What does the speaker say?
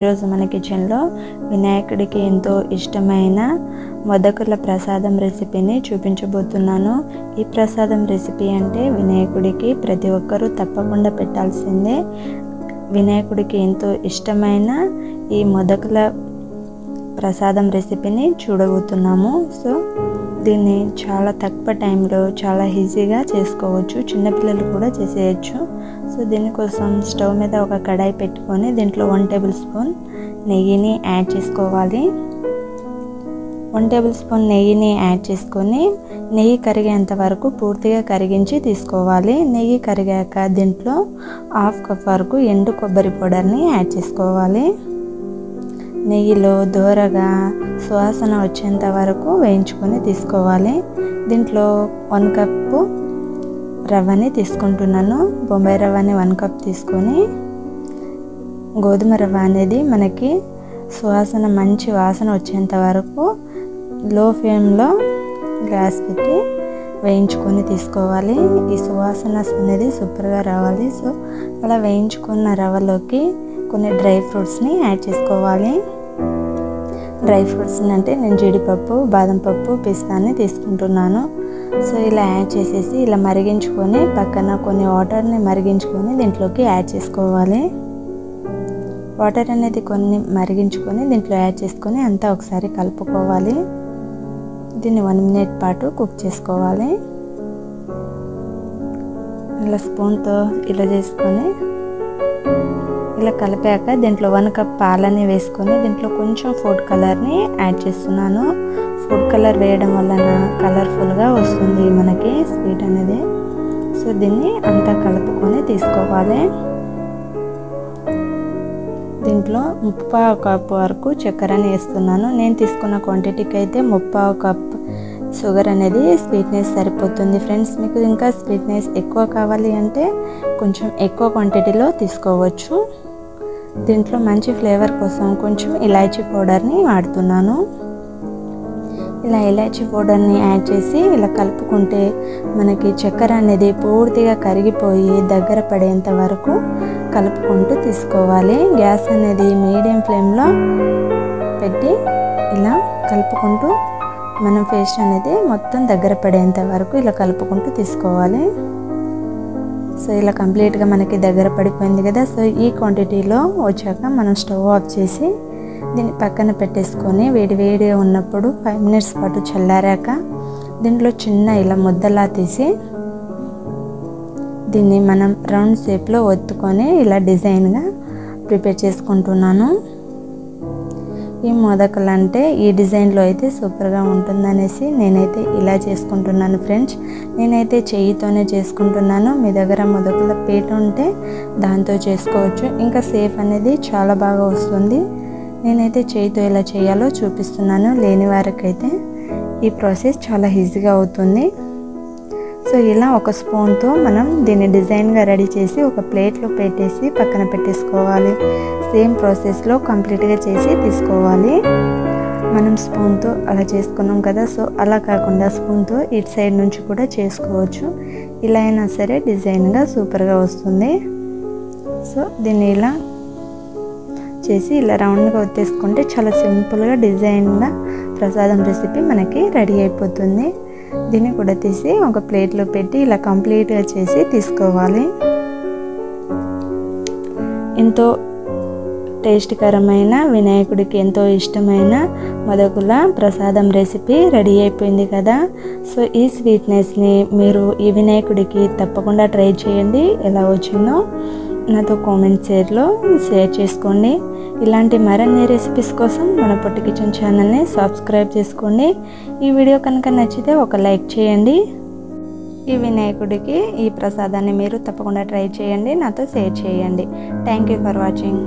ఈరోజు మన కిచెన్లో వినాయకుడికి ఎంతో ఇష్టమైన మొదకల ప్రసాదం రెసిపీని చూపించబోతున్నాను. ఈ ప్రసాదం రెసిపీ అంటే వినాయకుడికి ప్రతి ఒక్కరూ తప్పకుండా పెట్టాల్సిందే. వినాయకుడికి ఎంతో ఇష్టమైన ఈ మొదకల ప్రసాదం రెసిపీని చూడబోతున్నాము. సో దీన్ని చాలా తక్కువ టైంలో చాలా ఈజీగా చేసుకోవచ్చు, చిన్నపిల్లలు కూడా చేసేయచ్చు. సో దీనికోసం స్టవ్ మీద ఒక కడాయి పెట్టుకొని దీంట్లో 1 టేబుల్ స్పూన్ నెయ్యిని యాడ్ చేసుకోవాలి. 1 టేబుల్ స్పూన్ నెయ్యిని యాడ్ చేసుకొని నెయ్యి కరిగేంత వరకు పూర్తిగా కరిగించి తీసుకోవాలి. నెయ్యి కరిగాక దీంట్లో 1/2 కప్ వరకు ఎండు కొబ్బరి పౌడర్ని యాడ్ చేసుకోవాలి. నెయ్యిలో దోరగా సువాసన వచ్చేంత వరకు వేయించుకొని తీసుకోవాలి. దీంట్లో 1 కప్పు రవ్వని తీసుకుంటున్నాను. బొంబాయి రవ్వని 1 కప్ తీసుకొని గోధుమ రవ్వ అనేది మనకి సువాసన మంచి వాసన వచ్చేంత వరకు లో ఫ్లేమ్లో గ్యాస్ పెట్టి వేయించుకొని తీసుకోవాలి. ఈ సువాసన అనేది సూపర్గా రావాలి. సో అలా వేయించుకున్న రవ్వలోకి కొన్ని డ్రై ఫ్రూట్స్ని యాడ్ చేసుకోవాలి. డ్రై ఫ్రూట్స్ని అంటే నేను జీడిపప్పు, బాదం పప్పు, పిస్తాని తీసుకుంటున్నాను. సో ఇలా యాడ్ చేసేసి ఇలా మరిగించుకొని పక్కన కొన్ని వాటర్ని మరిగించుకొని దీంట్లోకి యాడ్ చేసుకోవాలి. వాటర్ అనేది కొన్ని మరిగించుకొని దీంట్లో యాడ్ చేసుకొని అంతా ఒకసారి కలుపుకోవాలి. దీన్ని 1 మినిట్ పాటు కుక్ చేసుకోవాలి. ఇలా స్పూన్తో ఇలా చేసుకొని ఇలా కలిపాక దీంట్లో 1 కప్ పాలని వేసుకొని దీంట్లో కొంచెం ఫుడ్ కలర్ని యాడ్ చేస్తున్నాను. ఫుడ్ కలర్ వేయడం వలన కలర్ఫుల్గా వస్తుంది మనకి స్వీట్ అనేది. సో దీన్ని అంతా కలుపుకొని తీసుకోవాలి. దీంట్లో 3/4 కప్ వరకు చక్కెరని వేస్తున్నాను. నేను తీసుకున్న క్వాంటిటీకి అయితే 3/4 కప్ షుగర్ అనేది స్వీట్నెస్ సరిపోతుంది. ఫ్రెండ్స్, మీకు ఇంకా స్వీట్నెస్ ఎక్కువ కావాలి అంటే కొంచెం ఎక్కువ క్వాంటిటీలో తీసుకోవచ్చు. దీంట్లో మంచి ఫ్లేవర్ కోసం కొంచెం ఇలాచీ పౌడర్ని వాడుతున్నాను. ఇలా ఇలాచీ పౌడర్ని యాడ్ చేసి ఇలా కలుపుకుంటే మనకి చక్కెర అనేది పూర్తిగా కరిగిపోయి దగ్గర పడేంత వరకు కలుపుకుంటూ తీసుకోవాలి. గ్యాస్ అనేది మీడియం ఫ్లేమ్లో పెట్టి ఇలా కలుపుకుంటూ మనం పేస్ట్ అనేది మొత్తం దగ్గర పడేంత వరకు ఇలా కలుపుకుంటూ తీసుకోవాలి. సో ఇలా కంప్లీట్గా మనకి దగ్గర పడిపోయింది కదా. సో ఈ క్వాంటిటీలో వచ్చాక మనం స్టవ్ ఆఫ్ చేసి దీన్ని పక్కన పెట్టేసుకొని వేడిగా ఉన్నప్పుడు 5 మినిట్స్ పాటు చల్లారాక దీంట్లో చిన్న ఇలా ముద్దలా తీసి దీన్ని మనం రౌండ్ షేప్లో ఒత్తుకొని ఇలా డిజైన్గా ప్రిపేర్ చేసుకుంటున్నాను. ఈ మోదకలు అంటే ఈ డిజైన్లో అయితే సూపర్గా ఉంటుందనేసి నేనైతే ఇలా చేసుకుంటున్నాను. ఫ్రెండ్స్, నేనైతే చెయ్యితోనే చేసుకుంటున్నాను. మీ దగ్గర మొదకల పీట ఉంటే దాంతో చేసుకోవచ్చు. ఇంకా సేఫ్ అనేది చాలా బాగా వస్తుంది. నేనైతే చేయితో ఎలా చేయాలో చూపిస్తున్నాను. లేని వారికైతే ఈ ప్రాసెస్ చాలా ఈజీగా అవుతుంది. సో ఇలా ఒక స్పూన్తో మనం దీన్ని డిజైన్గా రెడీ చేసి ఒక ప్లేట్లో పెట్టేసి పక్కన పెట్టేసుకోవాలి. సేమ్ ప్రాసెస్లో కంప్లీట్గా చేసి తీసుకోవాలి. మనం స్పూన్తో అలా చేసుకున్నాం కదా. సో అలా కాకుండా స్పూన్తో ఇటు సైడ్ నుంచి కూడా చేసుకోవచ్చు. ఇలా అయినా సరే డిజైన్గా సూపర్గా వస్తుంది. సో దీన్ని ఇలా చేసి ఇలా రౌండ్గా ఒత్తేసుకుంటే చాలా సింపుల్గా డిజైన్గా ప్రసాదం రెసిపీ మనకి రెడీ అయిపోతుంది. దీన్ని కూడా తీసి ఒక ప్లేట్లో పెట్టి ఇలా కంప్లీట్గా చేసి తీసుకోవాలి. ఎంతో టేస్టీకరమైన వినాయకుడికి ఎంతో ఇష్టమైన మొదకుల ప్రసాదం రెసిపీ రెడీ అయిపోయింది కదా. సో ఈ స్వీట్నెస్ని మీరు ఈ వినాయకుడికి తప్పకుండా ట్రై చేయండి. ఎలా వచ్చిందో నాతో కామెంట్ షేర్ చేసుకోండి. ఇలాంటి మరిన్ని రెసిపీస్ కోసం మన పొట్టి కిచెన్ ఛానల్ని సబ్స్క్రైబ్ చేసుకోండి. ఈ వీడియో కనుక నచ్చితే ఒక లైక్ చేయండి. ఈ వినాయకుడికి ఈ ప్రసాదాన్ని మీరు తప్పకుండా ట్రై చేయండి, నాతో షేర్ చేయండి. Thank you for watching.